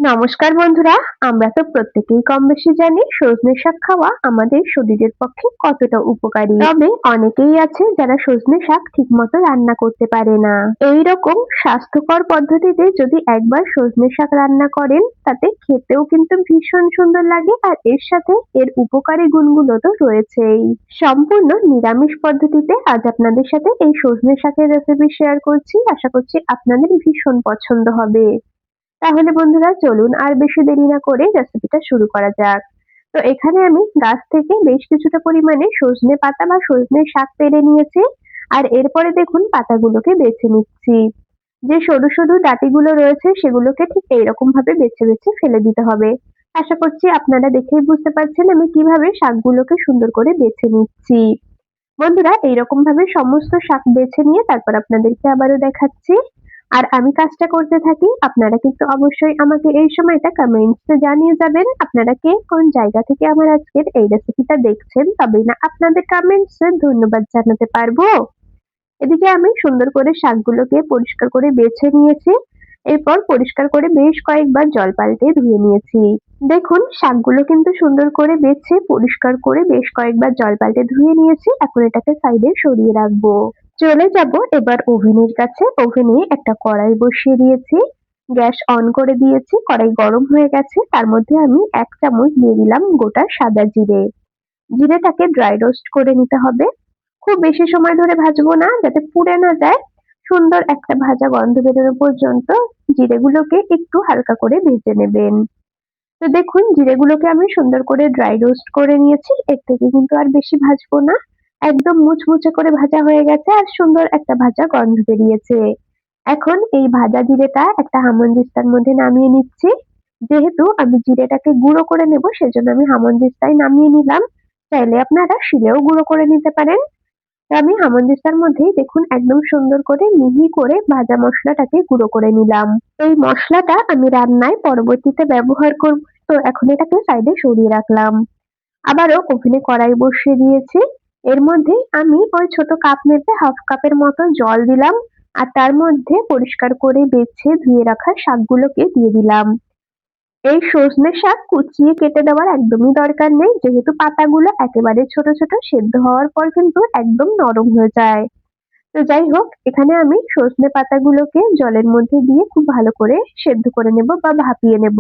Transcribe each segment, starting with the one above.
নমস্কার বন্ধুরা, আমরা তো প্রত্যেকেই কম-বেশি জানি সজনে শাক খাওয়া আমাদের শরীরের পক্ষে কতটা উপকারী। তবে অনেকেই আছে যারা সজনে শাক ঠিকমতো রান্না করতে পারে না। এইরকম স্বাস্থ্যকর পদ্ধতিতে যদি একবার সজনে শাক রান্না করেন তাতে খেতেও কিন্তু ভীষণ সুন্দর লাগে আর এর সাথে এর উপকারী গুণগুলো তো রয়েছেই। সম্পূর্ণ নিরামিষ পদ্ধতিতে আজ আপনাদের সাথে এই সজনে শাকের রেসিপি শেয়ার করছি। আশা করছি আপনাদের ভীষণ পছন্দ হবে। তাহলে বন্ধুরা চলুন আর বেশি দেরি না করে রেসিপিটা শুরু করা যাক। তো এখানে আমি গাছ থেকে বেশ কিছুটা পরিমাণে সজনে পাতা বা সজনে শাক পেড়ে নিয়েছি। আর এরপরে দেখুন পাতাগুলোকে বেছে নিচ্ছি। যে সরু সরু ডাঁটিগুলো রয়েছে সেগুলোকে ঠিক এইরকম ভাবে বেছে বেছে ফেলে দিতে হবে। আশা করছি আপনারা দেখেই বুঝতে পারছেন আমি কিভাবে শাকগুলোকে সুন্দর করে বেছে নিচ্ছি। বন্ধুরা এইরকম ভাবে সমস্ত শাক বেছে নিয়ে তারপর আপনাদেরকে আবারও দেখাচ্ছি। আর আমি কাজটা করতে থাকি, আপনারা কিন্তু অবশ্যই আমাকে এই সময়টা কমেন্টসে জানিয়ে যাবেন আপনারা কে কোন জায়গা থেকে আমার আজকের এই রেসিপিটা দেখছেন, তবেই না আপনাদের কমেন্টসে ধন্যবাদ জানাতে পারবো। এদিকে আমি সুন্দর করে শাকগুলোকে পরিষ্কার করে বেছে নিয়েছি। এরপর পরিষ্কার করে বেশ কয়েকবার জল পাল্টে ধুয়ে নিয়েছি। দেখুন শাকগুলো কিন্তু সুন্দর করে বেছে পরিষ্কার করে বেশ কয়েকবার জল পাল্টে ধুয়ে নিয়েছি। এখন এটাকে সাইডে সরিয়ে রাখবো। চলে যাব এবার ওভেনের কাছে। ওভেনে একটা কড়াই বসিয়ে দিয়েছি। গ্যাস অন করে দিয়েছি। কড়াই গরম হয়ে গেছে। তার মধ্যে আমি ১ চামচ দিয়ে দিলাম গোটা সাদা জিরে। জিরেটাকে ড্রাই রোস্ট করে নিতে হবে। খুব বেশি সময় ধরে ভাজবো না যাতে পুড়ে না যায়। সুন্দর একটা ভাজা গন্ধ বেরোনো পর্যন্ত জিরেগুলোকে একটু হালকা করে ভেজে নেবেন। তো দেখুন জিরেগুলোকে আমি সুন্দর করে ড্রাই রোস্ট করে নিয়েছি। এর থেকে কিন্তু আর বেশি ভাজবো না। একদম মুচমুচে করে ভাজা হয়ে গেছে আর সুন্দর একটা ভাজা গন্ধ বেরিয়েছে। এখন এই ভাজা জিরেটা একটা হামানদিস্তার মধ্যে নামিয়ে নিচ্ছি। যেহেতু আমি জিরেটাকে গুঁড়ো করে নেব সেজন্য আমি হামানদিস্তায় নামিয়ে নিলাম। চাইলে আপনারা শিলেও গুঁড়ো করে নিতে পারেন। তো আমি হামানদিস্তার মধ্যেই দেখুন একদম সুন্দর করে মিহি করে ভাজা মসলাটাকে গুঁড়ো করে নিলাম। এই মসলাটা আমি রান্নায় পরবর্তীতে ব্যবহার করব। তো এখন এটাকে সাইডে সরিয়ে রাখলাম। আবারও ওভেনে কড়াই বসিয়ে দিয়েছি। এর মধ্যে আমি ওই ছোট কাপ মেপে হাফ কাপের মতো জল দিলাম। আর তার মধ্যে পরিষ্কার করে বেছে ধুয়ে রাখা শাকগুলোকে দিয়ে দিলাম। এই সজনে শাক কুচিয়ে কেটে দেওয়ার একদমই দরকার নেই, যেহেতু পাতাগুলো একেবারে ছোট ছোট সেদ্ধ হওয়ার পর কিন্তু একদম নরম হয়ে যায়। তো যাই হোক এখানে আমি সজনে পাতাগুলোকে জলের মধ্যে দিয়ে খুব ভালো করে সেদ্ধ করে নেব বা ভাপিয়ে নেব।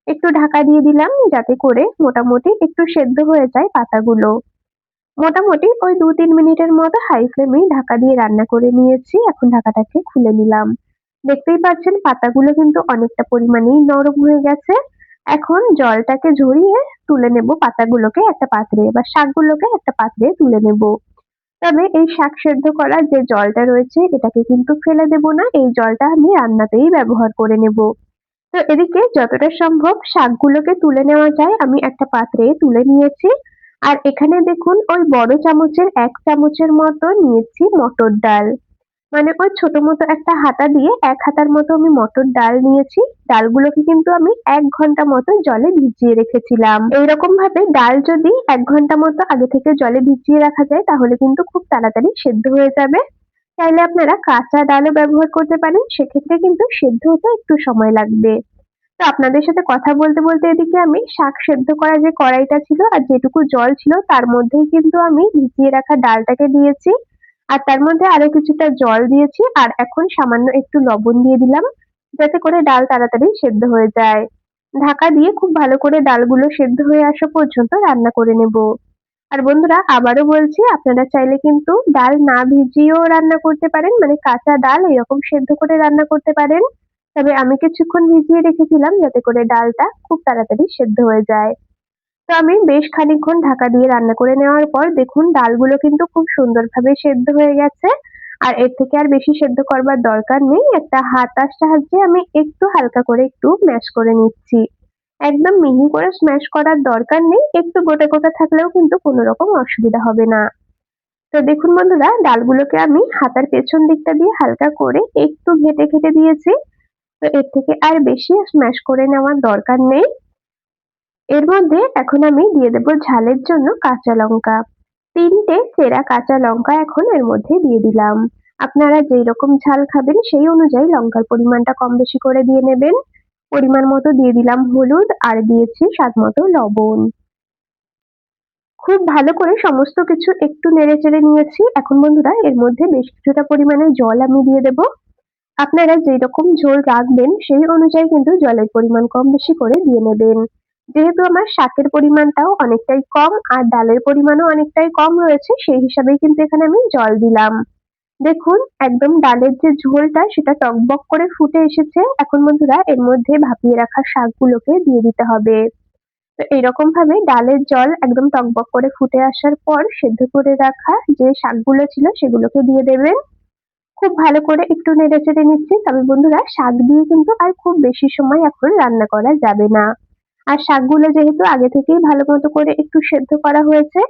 একটু ঢাকা দিয়ে দিলাম যাতে করে মোটামুটি একটু সেদ্ধ হয়ে যায় পাতাগুলো। মোটামুটি ওই ২-৩ মিনিটের মতো হাই ফ্লেমেই ঢাকা দিয়ে রান্না করে নিয়েছি। এখন ঢাকাটাকে খুলে নিলাম। দেখতেই পাচ্ছেন পাতাগুলো কিন্তু অনেকটা পরিমাণেই নরম হয়ে গেছে। এখন জলটাকে ঝরিয়ে তুলে নেব পাতাগুলোকে একটা পাত্রে বা শাকগুলোকে একটা পাত্রে তুলে নেব। তবে এই শাক সেদ্ধ করার যে জলটা রয়েছে এটাকে কিন্তু ফেলে দেব না। এই জলটা আমি রান্নাতেই ব্যবহার করে নেব। তো এদিকে যতটা সম্ভব শাকগুলোকে তুলে নেওয়া যায় আমি একটা পাত্রে তুলে নিয়েছি। আর এখানে দেখুন ওই বড় চামচের ১ চামচের মতো নিয়েছি মটর ডাল। মানে ওই ছোট মতো একটা হাতা দিয়ে ১ হাতার মতো আমি মটর ডাল নিয়েছি। ডালগুলোকে কিন্তু আমি ১ ঘন্টা মতো জলে ভিজিয়ে রেখেছিলাম। এইরকম ভাবে ডাল যদি ১ ঘন্টা মতো আগে থেকে জলে ভিজিয়ে রাখা যায় তাহলে কিন্তু খুব তাড়াতাড়ি সেদ্ধ হয়ে যাবে। চাইলে আপনারা কাঁচা ডালও ব্যবহার করতে পারেন, সেক্ষেত্রে কিন্তু সেদ্ধ হতে একটু সময় লাগবে। তো আপনাদের সাথে কথা বলতে বলতে এদিকে আমি শাক সেদ্ধ করা যে কড়াইটা ছিল আর যেটুকু জল ছিল তার মধ্যেই কিন্তু আমি ভিজিয়ে রাখা ডালটাকে দিয়েছি। আর তার মধ্যে আরো কিছুটা জল দিয়েছি আর এখন সামান্য একটু লবণ দিয়ে দিলাম যাতে করে ডাল তাড়াতাড়ি সেদ্ধ হয়ে যায়। ঢাকা দিয়ে খুব ভালো করে ডালগুলো সেদ্ধ হয়ে আসা পর্যন্ত রান্না করে নেব। আর বন্ধুরা আবারও বলছি আপনারা চাইলে কিন্তু ডাল না ভিজিয়েও রান্না করতে পারেন, মানে কাঁচা ডাল এরকম সেদ্ধ করে রান্না করতে পারেন। তবে আমি কিছুক্ষণ ভিজিয়ে রেখেছিলাম যাতে করে ডালটা খুব তাড়াতাড়ি সেদ্ধ হয়ে যায়। তো আমি বেশ খানিকক্ষণ ঢাকা দিয়ে রান্না করে নেওয়ার পর দেখুন ডালগুলো কিন্তু খুব সুন্দরভাবে সেদ্ধ হয়ে গেছে। আর এর থেকে আর বেশি সেদ্ধ করবার দরকার নেই। একটা হাতার সাহায্যে আমি একটু হালকা করে একটু ম্যাশ করে নিচ্ছি। একদম মিহি করে স্ম্যাশ করার দরকার নেই। একটু গোটা গোটা থাকলেও কিন্তু কোনো রকম অসুবিধা হবে না। তো দেখুন বন্ধুরা ডালগুলোকে আমি হাতার পেছন দিকটা দিয়ে হালকা করে একটু ঘেঁটে ঘেঁটে দিয়েছি। তো এর থেকে আর বেশি স্ম্যাশ করে নেওয়ার দরকার নেই। এর মধ্যে এখন আমি দিয়ে দেব ঝালের জন্য কাঁচা লঙ্কা। ৩ টে চেরা কাঁচা লঙ্কা এখন এর মধ্যে দিয়ে দিলাম। আপনারা যেই রকম ঝাল খাবেন সেই অনুযায়ী লঙ্কার পরিমাণটা কম বেশি করে দিয়ে নেবেন। পরিমাণ মতো দিয়ে দিলাম হলুদ আর দিয়েছি স্বাদ মতো লবণ। খুব ভালো করে সমস্ত কিছু একটু নেড়েচেড়ে নিয়েছি। এখন বন্ধুরা এর মধ্যে বেশ কিছুটা পরিমাণে জল আমি দিয়ে দেব। আপনারা যেরকম ঝোল রাখবেন সেই অনুযায়ী কিন্তু জলের পরিমাণ কম বেশি করে দিয়ে নেবেন। যেহেতু আমার শাকের পরিমাণটাও অনেকটাই কম আর ডালের পরিমাণও অনেকটাই কম রয়েছে, সেই হিসাবেই কিন্তু এখানে আমি জল দিলাম। দেখুন একদম ডালের যে ঝোলটা সেটা টগবগ করে ফুটে এসেছে। এখন বন্ধুরা এর মধ্যে ভাপিয়ে রাখা শাকগুলোকে দিয়ে দিতে হবে। তো এইরকম ভাবে ডালের জল একদম টগবগ করে ফুটে আসার পর সেদ্ধ করে রাখা যে শাকগুলো ছিল সেগুলোকে দিয়ে দেবেন। খুব ভালো করে একটু নেড়েচেড়ে নিচ্ছি। তবে বন্ধুরা শাক দিয়ে কিন্তু আর খুব বেশি সময় এখন রান্না করা যাবে না। আর শাকগুলো যেহেতু আগে থেকেই ভালো মতো করে একটু সেদ্ধ করা হয়েছে,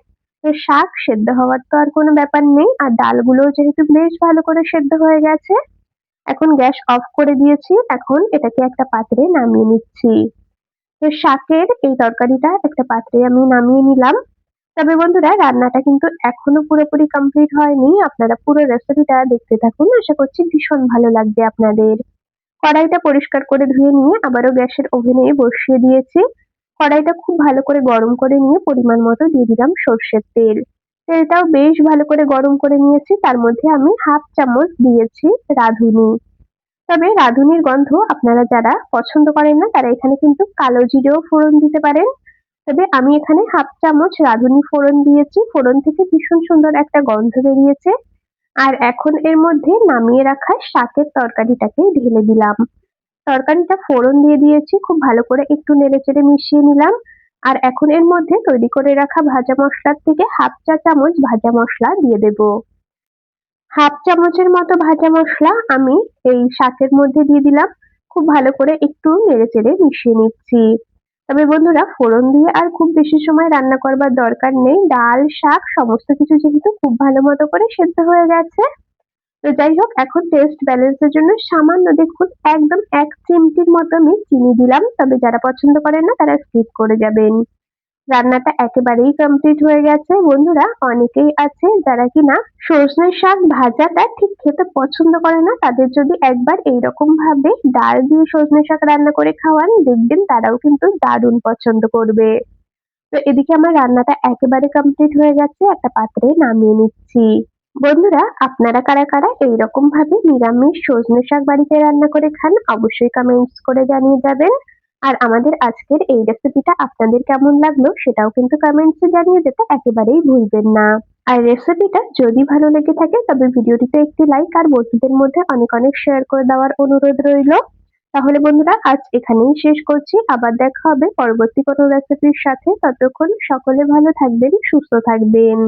তো শাক সেদ্ধ হওয়ার তো আর কোনো ব্যাপার নেই। আর ডালগুলোও যেহেতু বেশ ভালো করে সেদ্ধ হয়ে গেছে, এখন গ্যাস অফ করে দিয়েছি। এখন এটাকে একটা পাত্রে নামিয়ে নিচ্ছি। তো শাকের এই তরকারিটা একটা পাত্রে আমি নামিয়ে নিলাম। তবে বন্ধুরা রান্নাটা কিন্তু এখনো পুরোপুরি কমপ্লিট হয়নি। আপনারা পুরো রেসিপিটা দেখতে থাকুন। আশা করছি ভীষণ ভালো লাগবে আপনাদের। কড়াইটা পরিষ্কার করে ধুয়ে নিয়ে আবারও গ্যাসের ওভেনে বসিয়ে দিয়েছি। কড়াইটা খুব ভালো করে গরম করে নিয়ে পরিমাণ মতো দিয়ে দিলাম সর্ষের তেল। তেলটাও বেশ ভালো করে গরম করে নিয়েছি। তার মধ্যে আমি 1/2 চামচ দিয়েছি রাঁধুনি। তবে রাঁধুনির গন্ধ আপনারা যারা পছন্দ করেন না তারা এখানে কিন্তু কালো জিরেও ফোড়ন দিতে পারেন। তবে আমি এখানে 1/2 চামচ রাঁধুনি ফোড়ন দিয়েছি। ফোড়ন থেকে ভীষণ সুন্দর একটা গন্ধ বেরিয়েছে। আর এখন এর মধ্যে নামিয়ে রাখা শাকের তরকারিটাকে ঢেলে দিলাম। তরকারিটা ফোড়ন দিয়ে দিয়েছি। খুব ভালো করে একটু নেড়েচেড়ে মিশিয়ে নিলাম। আর এখন এর মধ্যে তৈরি করে রাখা ভাজা মসলার থেকে 1/2 চা চামচ ভাজা মসলা দিয়ে দেব। 1/2 চামচের মতো ভাজা মসলা আমি এই শাকের মধ্যে দিয়ে দিলাম। খুব ভালো করে একটু নেড়েচেড়ে মিশিয়ে নিচ্ছি। তবে বন্ধুরা ফোড়ন দিয়ে আর খুব বেশি সময় রান্না করবার দরকার নেই। ডাল, শাক সমস্ত কিছু যেহেতু খুব ভালো মতো করে সেদ্ধ হয়ে গেছে। তো যাই হোক এখন টেস্ট ব্যালেন্স এর জন্য সামান্য দেখুন একদম ১ চিমটির মতো আমি চিনি দিলাম। তবে যারা পছন্দ করেন না তারা স্কিপ করে যাবেন। রান্নাটা একেবারেই কমপ্লিট হয়ে গেছে। বন্ধুরা অনেকেই আছে যারা কিনা সজনে শাক ভাজাটা ঠিক খেতে পছন্দ করে না। তাদের যদি একবার এইরকম ভাবে ডাল দিয়ে সজনে শাক রান্না করে খাওয়ান দেখবেন তারাও কিন্তু দারুণ পছন্দ করবে। তো এদিকে আমার রান্নাটা একেবারে কমপ্লিট হয়ে গেছে। একটা পাত্রে নামিয়ে নিচ্ছি। বন্ধুরা আপনারা কারা কারা এইরকম ভাবে নিরামিষ সজনে শাক বাড়িতে রান্না করে খান অবশ্যই কমেন্টস করে জানিয়ে যাবেন। আর আমাদের আজকের এই রেসিপিটা আপনাদের কেমন লাগলো সেটাও কিন্তু কমেন্টসে জানিয়ে যেতে একেবারেই ভুলবেন না। আর রেসিপিটা যদি ভালো লেগে থাকে তবে ভিডিওটিতে একটি লাইক আর বন্ধুদের মধ্যে অনেক অনেক শেয়ার করে দেওয়ার অনুরোধ রইলো। তাহলে বন্ধুরা আজ এখানেই শেষ করছি। আবার দেখা হবে পরবর্তী কোনো রেসিপির সাথে। ততক্ষণ সকলে ভালো থাকবেন, সুস্থ থাকবেন।